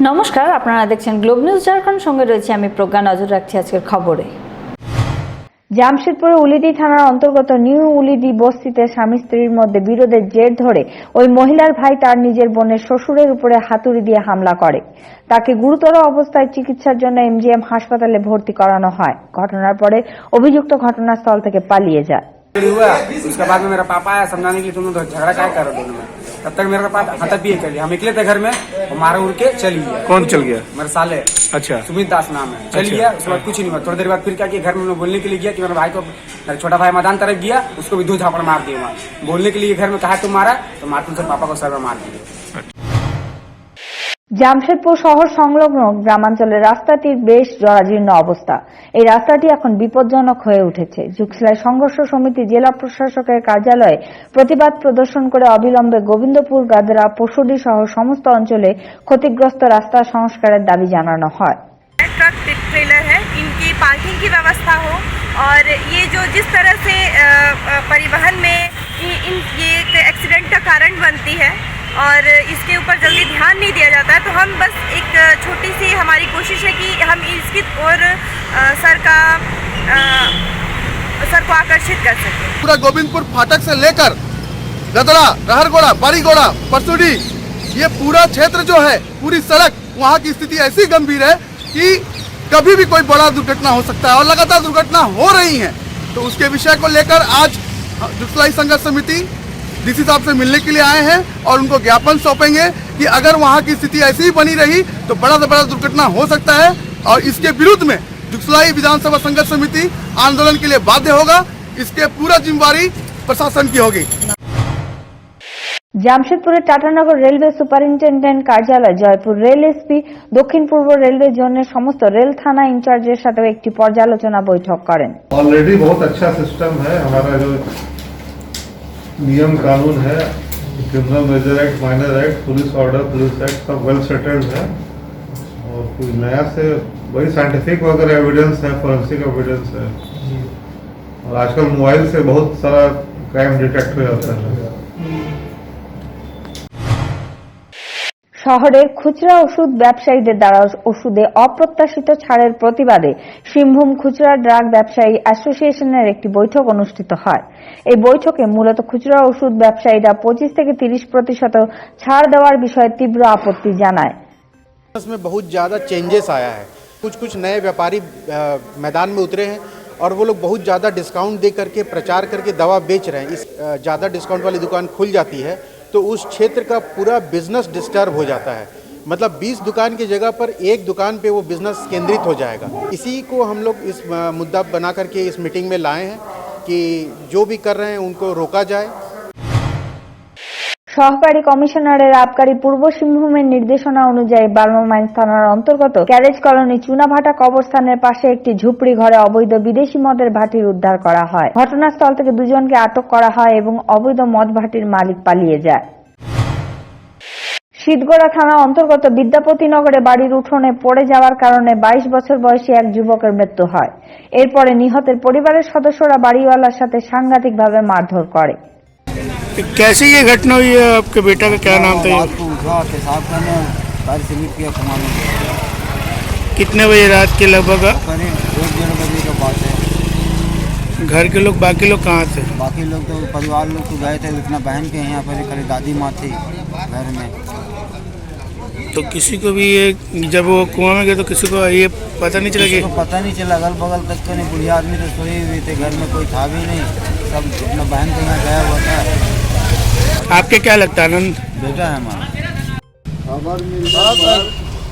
নমস্কার, আপনারা দেখছেন গ্লোব নিউজ ঝাড়খণ্ড। সঙ্গে রয়েছে আমি প্রজ্ঞা। নজর রাখছি আজকের খবরে। জামশেদপুরে উলিদি থানার অন্তর্গত নিউ উলিদি বস্তিতে স্বামী স্ত্রীর মধ্যে বিরোধের জের ধরে ওই মহিলার ভাই তার নিজের বোনের শ্বশুরের উপরে হাতুড়ি দিয়ে হামলা করে। তাকে গুরুতর অবস্থায় চিকিৎসার জন্য এমজিএম হাসপাতালে ভর্তি করানো হয়। ঘটনার পরে অভিযুক্ত ঘটনাস্থল থেকে পালিয়ে যায়। हुआ उसके बाद में मेरा पापा आया समझाने के लिए, तुम लोग झगड़ा क्या कर रहे हो दोनों में। तब तक मेरे पास हटा पिए कर लिया, हम निकले थे घर में और मारा उड़ के चल गया। कौन चल गया? मेरे साले। अच्छा, सुमित दास नाम है। चल गया, उसके बाद कुछ नहीं हुआ। थोड़ी देर बाद फिर क्या किया, घर में बोलने के लिए गया कि मेरे भाई को, मेरा छोटा भाई मैदान तरफ गया, उसको भी 2 झापड़ मार दिए वहाँ। बोलने के लिए घर में कहा तुम मारा, तो मारतुल से पापा को सर में मार दिए। জামশেদপুর শহর সংলগ্ন গ্রামাঞ্চলের রাস্তাটির বেশ জরাজীর্ণ অবস্থা। এই রাস্তাটি এখন বিপজ্জনক হয়ে উঠেছে। ঝুকসলাই সংঘর্ষ সমিতি জেলা প্রশাসকের কার্যালয়ে প্রতিবাদ প্রদর্শন করে অবিলম্বে গোবিন্দপুর, গাদরা, পশুডি সহ সমস্ত অঞ্চলে ক্ষতিগ্রস্ত রাস্তা সংস্কারের দাবি জানানো হয়। ट्रक ट्रेलर है, इनकी पार्किंग की व्यवस्था हो और ये जो जिस तरह से परिवहन में ये एक एक्सीडेंट का कारण बनती है और इसके ऊपर जल्दी ध्यान नहीं दिया जाता है, तो हम बस एक छोटी सी हमारी कोशिश है कि हम इसकी और सर को आकर्षित कर सकें। पूरा गोविंदपुर फाटक से लेकर गदरा, रहरगोड़ा, बारीगोड़ा, परसुडी, ये पूरा क्षेत्र जो है, पूरी सड़क, वहाँ की स्थिति ऐसी गंभीर है कि कभी भी कोई बड़ा दुर्घटना हो सकता है और लगातार दुर्घटना हो रही है। तो उसके विषय को लेकर आज झुकसलाई संघर्ष समिति डीसी साहब से मिलने के लिए आए हैं और उनको ज्ञापन सौंपेंगे कि अगर वहाँ की स्थिति ऐसी ही बनी रही तो बड़ा से बड़ा दुर्घटना हो सकता है और इसके विरुद्ध में झुकसलाई विधानसभा संघर्ष समिति आंदोलन के लिए बाध्य होगा। इसके पूरा जिम्मेवारी प्रशासन की होगी। জামশেদপুরের টাটানগর রেলওয়ে সুপারিনটেন্ডেন্ট কার্যালয়, জয়পুর রেল এসপি, দক্ষিণ পূর্ব রেলওয়ে জোনের সমস্ত রেল থানা ইনচার্জের সাথে একটি পর্যালোচনা বৈঠক করেন। ऑलरेडी बहुत अच्छा सिस्टम है हमारा, जो नियम कानून है, criminal major act, minor act, police order, police act, सब वेल सेटल्ड है और कोई नया से वही साइंटिफिक वगैरह एविडेंस है, फोरेंसिक एविडेंस है और आजकल मोबाइल से बहुत सारा क्राइम डिटेक्ट हो जाता है। শহরের খুচরা ওষুধ ব্যবসায়ীদের দ্বারা ওষুধে অপ্রত্যাশিত ছাড়ের প্রতিবাদে সিংভূম খুচরা ড্রাগ ব্যবসায়ী অ্যাসোসিয়েশনের একটি বৈঠক অনুষ্ঠিত হয়। এই বৈঠকে মূলত খুচরা ওষুধ ব্যবসায়ীরা 25 থেকে 30% ছাড় দেওয়ার বিষয়ে তীব্র আপত্তি জানায়। इसमें बहुत ज़्यादा चेंजेस आया है, कुछ नए व्यापारी मैदान में उतरे हैं और वो लोग बहुत ज़्यादा डिस्काउंट दे करके प्रचार करके दवा बेच रहे हैं। इस ज़्यादा डिस्काउंट वाली दुकान खुल जाती है तो उस क्षेत्र का पूरा बिजनेस डिस्टर्ब हो जाता है। मतलब 20 दुकान की जगह पर एक दुकान पे वो बिजनेस केंद्रित हो जाएगा। इसी को हम लोग इस मुद्दा बना करके इस मीटिंग में लाए हैं कि जो भी कर रहे हैं उनको रोका जाए। সহকারী কমিশনারের আবকারী পূর্ব সিংভূমের নির্দেশনা অনুযায়ী বার্মা মাইন্স থানার অন্তর্গত ক্যারেজ কলোনি চুনাভাটা কবরস্থানের পাশে একটি ঝুপড়ি ঘরে অবৈধ বিদেশি মদের ভাটির উদ্ধার করা হয়। ঘটনাস্থল থেকে 2 জনকে আটক করা হয় এবং অবৈধ মদ ভাটির মালিক পালিয়ে যায়। শীতগড়া থানা অন্তর্গত বিদ্যাপতিনগরে বাড়ির উঠোনে পড়ে যাওয়ার কারণে 22 বছর বয়সী এক যুবকের মৃত্যু হয়। এরপরে নিহতের পরিবারের সদস্যরা বাড়িওয়ালার সাথে সাংঘাতিকভাবে মারধর করে। कैसे ये घटना हुई है? आपके बेटा का क्या नाम था? कितने बजे रात के लगभग? करीब 1-1:30 बजे का बात है। घर के लोग, बाकी लोग कहाँ थे? बाकी लोग तो परिवार लोग तो गए थे, इतना बहन के यहाँ पर करीब दादी माँ थी घर में। तो किसी को भी ये, जब वो कुआं में गए तो किसी को ये पता नहीं चला? कि पता नहीं चला, अगल बगल तक तो नहीं। बुढ़िया आदमी तो सोए हुए थे, घर में कोई था भी नहीं, सब अपना बहन के यहाँ गया हुआ था। आपके क्या लगता है? आनंद बेटा है हमारा।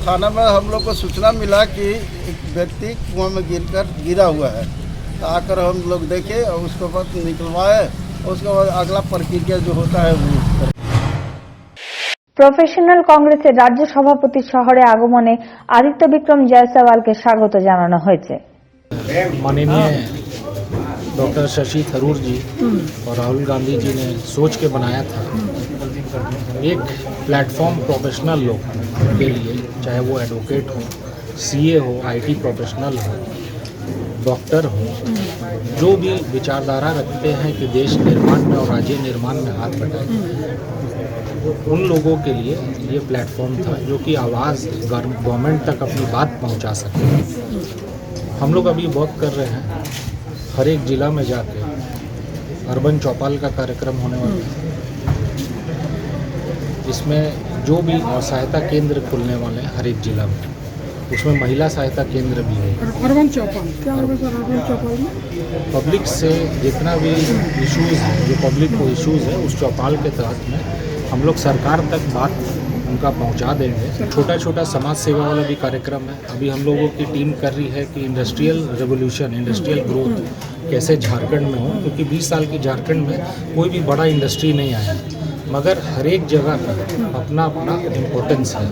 थाना में हम लोग को सूचना मिला कि एक व्यक्ति कुआं में गिरा हुआ है, तो आकर हम लोग देखे और उसको बाद निकलवाए और उसके बाद अगला प्रक्रिया जो होता है वो। প্রফেশনাল কংগ্রেসের রাজ্য সভাপতি শহরে আগমনে আদিত্য বিক্রম জয়সওয়ালকে স্বাগত জানানো হয়েছে। माननीय डॉक्टर शशि थरूर जी और राहुल गांधी जी ने सोच के बनाया था एक प्लेटफॉर्म प्रोफेशनल लोग के लिए, चाहे वो एडवोकेट हो, सीए हो, आईटी प्रोफेशनल हो, डॉक्टर हो, जो भी विचारधारा रखते हैं कि देश निर्माण में और राज्य निर्माण में हाथ बटाएं, उन लोगों के लिए ये प्लेटफॉर्म था जो कि आवाज़ गवर्नमेंट तक अपनी बात पहुंचा सके। हम लोग अभी बहुत कर रहे हैं, हर एक ज़िला में जाके अर्बन चौपाल का कार्यक्रम होने वाला है। इसमें जो भी सहायता केंद्र खुलने वाले हैं हर एक ज़िला में, उसमें महिला सहायता केंद्र भी है। अर्बन चौपाल क्या होगा सर? अर्बन चौपाल में पब्लिक से जितना भी इश्यूज़ हैं, जो पब्लिक को इश्यूज़ है, उस चौपाल के तहत में हम लोग सरकार तक बात उनका पहुंचा देंगे। छोटा छोटा समाज सेवा वाला भी कार्यक्रम है। अभी हम लोगों की टीम कर रही है कि इंडस्ट्रियल रेवोल्यूशन, इंडस्ट्रियल ग्रोथ कैसे झारखंड में हो, क्योंकि 20 साल की झारखंड में कोई भी बड़ा इंडस्ट्री नहीं आया, मगर हर एक जगह का अपना अपना इम्पोर्टेंस है।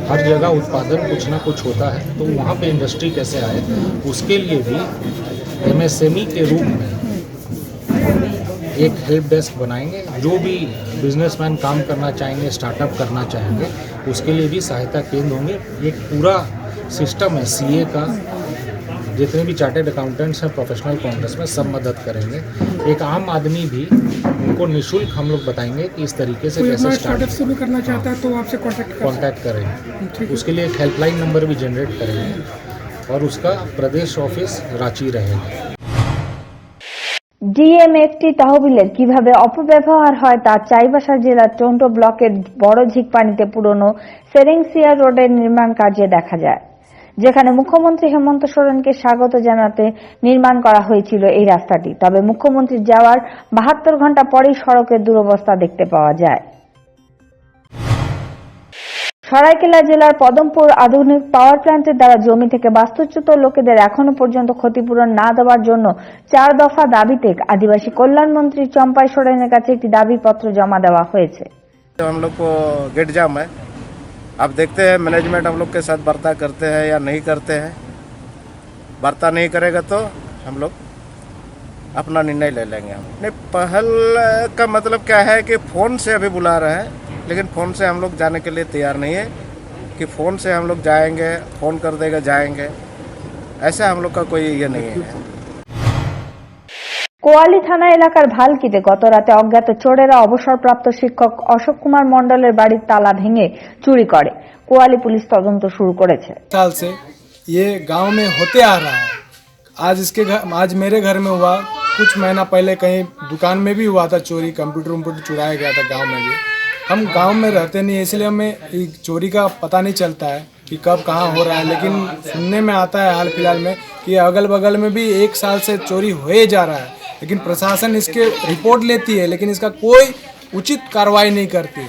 हर जगह उत्पादन कुछ ना कुछ होता है, तो वहाँ पे इंडस्ट्री कैसे आए, उसके लिए भी MSME के रूप में एक हेल्प डेस्क बनाएंगे। जो भी बिजनेसमैन काम करना चाहेंगे, स्टार्टअप करना चाहेंगे, उसके लिए भी सहायता केंद्र होंगे। एक पूरा सिस्टम है CA का, जितने भी चार्टर्ड अकाउंटेंट्स हैं प्रोफेशनल काउंटर्स में, सब मदद करेंगे। एक आम आदमी भी उनको निःशुल्क हम लोग बताएंगे कि इस तरीके से कैसे स्टार्टअप शुरू करना चाहता है तो आपसे कांटेक्ट करेंगे। उसके लिए एक हेल्पलाइन नंबर भी जनरेट करेंगे और उसका प्रदेश ऑफिस रांची रहेगा। ডিএম একটি তহবিলের কিভাবে অপব্যবহার হয় তা চাইবাসা জেলার টন্টো ব্লকের বড় ঝিকপানিতে পুরনো সেরেংসিয়া রোডের নির্মাণ কার্যে দেখা যায়, যেখানে মুখ্যমন্ত্রী হেমন্ত সোরেনকে স্বাগত জানাতে নির্মাণ করা হয়েছিল এই রাস্তাটি। তবে মুখ্যমন্ত্রী যাওয়ার 72 ঘন্টা পরেই সড়কের দুরবস্থা দেখতে পাওয়া যায়। সরাইকেলা জেলার পদমপুর আধুনিক পাওয়ার প্ল্যান্টের দ্বারা জমি থেকে বাস্তুচ্যুত লোকেদের এখনো পর্যন্ত ক্ষতিপূরণ না দেওয়ার জন্য 4 দফা দাবিতে আদিবাসী কল্যাণ মন্ত্রী চম্পাই সোরেনের কাছে একটি দাবিপত্র জমা দেওয়া হয়েছে। हम लोग को गेट जाम है, अब देखते हैं मैनेजमेंट हम लोग के साथ वार्ता करते हैं या नहीं करते हैं। वार्ता नहीं करेगा तो हम लोग अपना निर्णय ले लेंगे। हम नहीं, पहल का मतलब क्या है कि फ़ोन से अभी बुला रहे हैं, लेकिन फ़ोन से हम लोग जाने के लिए तैयार नहीं है कि फ़ोन से हम लोग जाएंगे, फ़ोन कर देगा जाएंगे, ऐसा हम लोग का कोई ये नहीं है। কোয়ালি থানা এলাকার ভালকিতে গত রাতে অজ্ঞাত চোরেরা অবসরপ্রাপ্ত শিক্ষক অশোক কুমার মণ্ডলের বাড়ির তালা ভেঙে চুরি করে। কোয়ালি পুলিশ তদন্ত শুরু করেছে। साल से ये गांव में होते आ रहा है। आज मेरे घर में हुआ, कुछ महीना पहले कहीं दुकान में भी हुआ था चोरी, कंप्यूटर चुराया गया था गांव में भी। हम गांव में रहते नहीं, इसलिए हमें चोरी का पता नहीं चलता है कि कब कहाँ हो रहा है, लेकिन सुनने में आता है हाल फिलहाल में कि अगल बगल में भी 1 साल से चोरी हो जा रहा है, लेकिन प्रशासन इसके रिपोर्ट लेती है, लेकिन इसका कोई उचित कार्रवाई नहीं करती।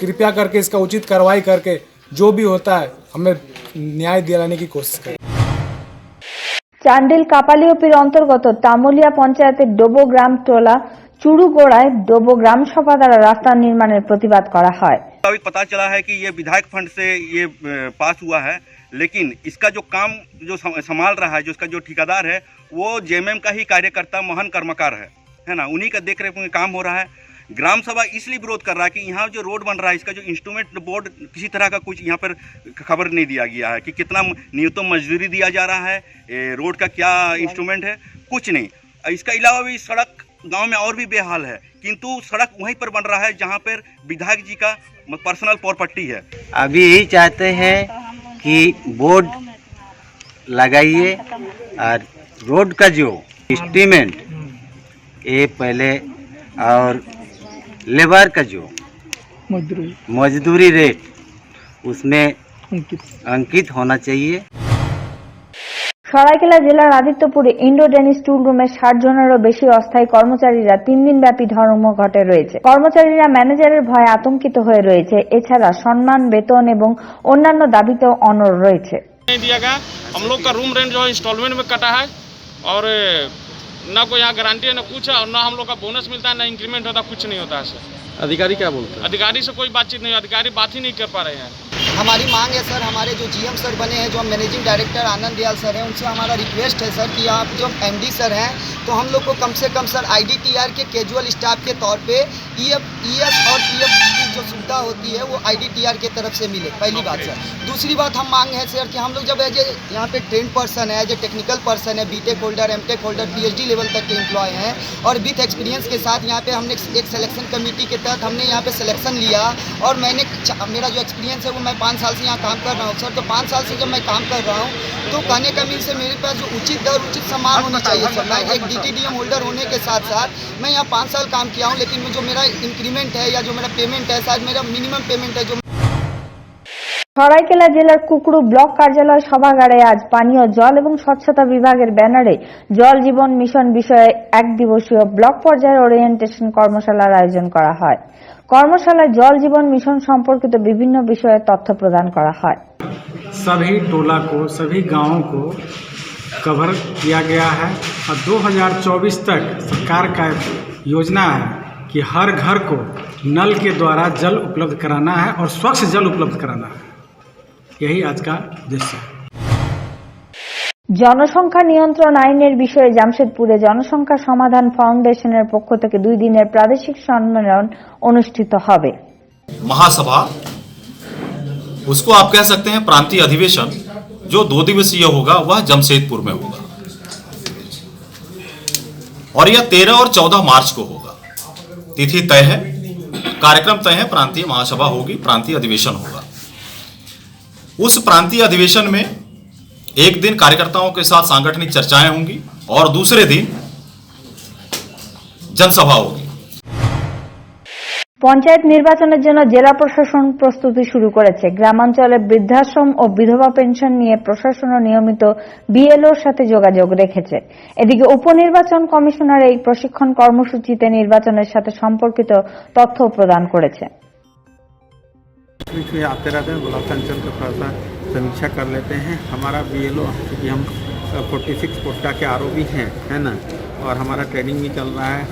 कृपया करके इसका उचित कार्रवाई करके जो भी होता है हमें न्याय दिलाने की कोशिश करें। চান্ডিল কাপালিওপির অন্তর্গত তামুলিয়া পঞ্চায়েতের ডোবো গ্রাম টোলা চুরুগোড়ায় ডোবো গ্রাম সভা দ্বারা রাস্তা নির্মাণের প্রতিবাদ করা হয়। अभी पता चला है कि ये विधायक फंड से ये पास हुआ है, लेकिन इसका जो काम जो संभाल रहा है, जो इसका जो ठेकेदार है, वो जेएमएम का ही कार्यकर्ता मोहन कर्मकार है ना, उन्हीं का देख रेख में काम हो रहा है। ग्राम सभा इसलिए विरोध कर रहा है कि यहाँ जो रोड बन रहा है, इसका जो इंस्ट्रूमेंट बोर्ड किसी तरह का कुछ यहाँ पर खबर नहीं दिया गया है कि कितना न्यूनतम मजदूरी दिया जा रहा है, रोड का क्या इंस्ट्रूमेंट है, कुछ नहीं। इसका अलावा भी सड़क गांव में और भी बेहाल है, किंतु सड़क वहीं पर बन रहा है जहां पर विधायक जी का पर्सनल प्रॉपर्टी है। अभी यही चाहते हैं कि बोर्ड लगाइए और रोड का जो एस्टीमेट ये पहले, और लेबर का जो मजदूरी रेट उसमें अंकित होना चाहिए। সরাইকেলা জেলার আদিত্যপুরে ইন্ডো ডেনিস টুল রুমে 60 জনেরও বেশি অস্থায়ী কর্মচারীরা 3 দিন ব্যাপী ধর্মঘটে রয়েছে। কর্মচারীরা ম্যানেজারের ভয়ে আতঙ্কিত হয়ে রয়েছে। এছাড়া সম্মান, বেতন এবং অন্যান্য দাবিতেও অনড় রয়েছে। हम लोग का रूम रेंट जो है इंस्टॉलमेंट में कटा है और ना कोई यहाँ गारंटी है ना कुछ है, और ना हम लोग का बोनस मिलता है, ना इंक्रीमेंट होता, कुछ नहीं होता है सर। अधिकारी क्या बोलते हैं? अधिकारी से कोई बातचीत नहीं, अधिकारी बात ही नहीं कर पा रहे हैं। हमारी मांग है सर, हमारे जो जीएम सर बने हैं, जो मैनेजिंग डायरेक्टर आनंद दयाल सर हैं, उनसे हमारा रिक्वेस्ट है सर कि आप जो एमडी सर हैं, तो हम लोग को कम से कम सर आईडीटीआर के कैजुअल स्टाफ के तौर पे ईएस और पीएफ की जो सुविधा सुविधा होती है वो IDTR की तरफ से मिले, पहली बात सर। दूसरी बात हम मांग है सर कि हम लोग जब एज ए यहाँ पे ट्रेंड पर्सन है, एज ए टेक्निकल पर्सन है, BTech holder, MTech holder, PhD level तक के एम्प्लॉय हैं और विथ एक्सपीरियंस के साथ यहाँ पे हमने एक सिलेक्शन कमेटी के तहत हमने यहाँ पे सिलेक्शन लिया और मैंने मेरा जो एक्सपीरियंस है वो मैं 5 साल से यहाँ काम कर रहा हूँ सर। तो 5 साल से जब मैं काम कर रहा हूँ तो कहने का मीन से मेरे पास जो उचित दर उचित सम्मान होना चाहिए सर। मैं एक DTDM होल्डर होने के साथ साथ मैं यहाँ 5 साल काम किया हूँ, लेकिन जो मेरा इंक्रीमेंट है या जो मेरा पेमेंट है शायद मेरा मिनिमम पेमेंट है जो। সরাইকেলা জেলার কুকড়ু ব্লক কার্যালয় সভাগারে আজ পানীয় জল এবং স্বচ্ছতা বিভাগের ব্যানারে জল জীবন মিশন বিষয়ে এক দিবসীয় ব্লক পর্যায়ের ওরিয়েন্টেশন কর্মশালার আয়োজন করা হয়। কর্মশালায় জল জীবন মিশন সম্পর্কিত বিভিন্ন বিষয়ে তথ্য প্রদান করা হয়। सभी टोला को, सभी गांवों को कवर किया गया है और 2024 तक सरकार का योजना है कि हर घर को नल के द्वारा जल उपलब्ध कराना है और स्वच्छ जल उपलब्ध कराना है। यही आज का उद्देश्य है। জনসংখ্যা নিয়ন্ত্রণ আইনের বিষয়ে জামশেদপুরে জনসংখ্যা সমাধান ফাউন্ডেশনের পক্ষ থেকে 2 দিনের প্রাদেশিক সম্মেলন অনুষ্ঠিত হবে। महासभा उसको आप कह सकते हैं प्रांतीय अधिवेशन जो 2 दिवसीय होगा वह जमशेदपुर में होगा और यह 13 और 14 मार्च को होगा। तिथि तय है, कार्यक्रम तय है, प्रांतीय महासभा होगी, प्रांतीय अधिवेशन होगा। उस प्रांतीय अधिवेशन में एक दिन कार्यकर्ताओं के साथ सांगठनिक चर्चाएं होंगी और दूसरे दिन जनसभा होगी। পঞ্চায়েত নির্বাচনের জন্য জেলা প্রশাসন প্রস্তুতি শুরু করেছে। গ্রামাঞ্চলে বৃদ্ধাশ্রম ও বিধবা পেনশন নিয়ে প্রশাসনও নিয়মিত BLOর সাথে যোগাযোগ রেখেছে। এদিকে উপনির্বাচন কমিশনার এই প্রশিক্ষণ কর্মসূচিতে নির্বাচনের সাথে সম্পর্কিত তথ্য প্রদান করেছে। आते रहते हैं ब्लॉक अंचल का थोड़ा सा समीक्षा कर लेते हैं। हमारा BLO क्योंकि हम 46 पोस्टा के आरोपी हैं, है ना, और हमारा ट्रेनिंग भी चल रहा है।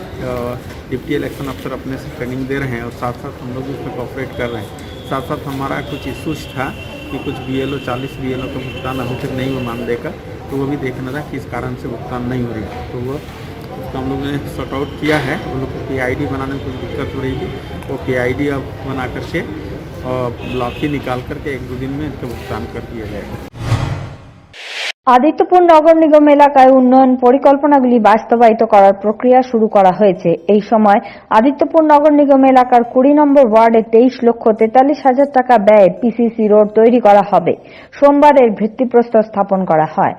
डिप्टी इलेक्शन अफसर अपने से ट्रेनिंग दे रहे हैं और साथ साथ हम लोग उसमें कोऑपरेट कर रहे हैं। साथ साथ हमारा कुछ इशूज था कि कुछ BLO 40 BLO का भुगतान अभी तक नहीं हुआ मानदेय का, तो वो भी देखना था किस कारण से भुगतान नहीं हो रही है। तो वो उसका हम लोग ने सॉर्ट आउट किया है। उन लोग को PID बनाने में कुछ दिक्कत हो रही थी, वो PID अब बना करके और ब्लॉक ही निकाल करके 1-2 दिन में इनका भुगतान कर दिया जाएगा। আদিত্যপুর নগর নিগম এলাকায় উন্নয়ন পরিকল্পনাগুলি বাস্তবায়িত করার প্রক্রিয়া শুরু করা হয়েছে। এই সময় আদিত্যপুর নগর নিগম এলাকার 20 নম্বর ওয়ার্ডে 23,43,000 টাকা ব্যয়ে PCC রোড তৈরি করা হবে। সোমবার এর ভিত্তিপ্রস্তর স্থাপন করা হয়।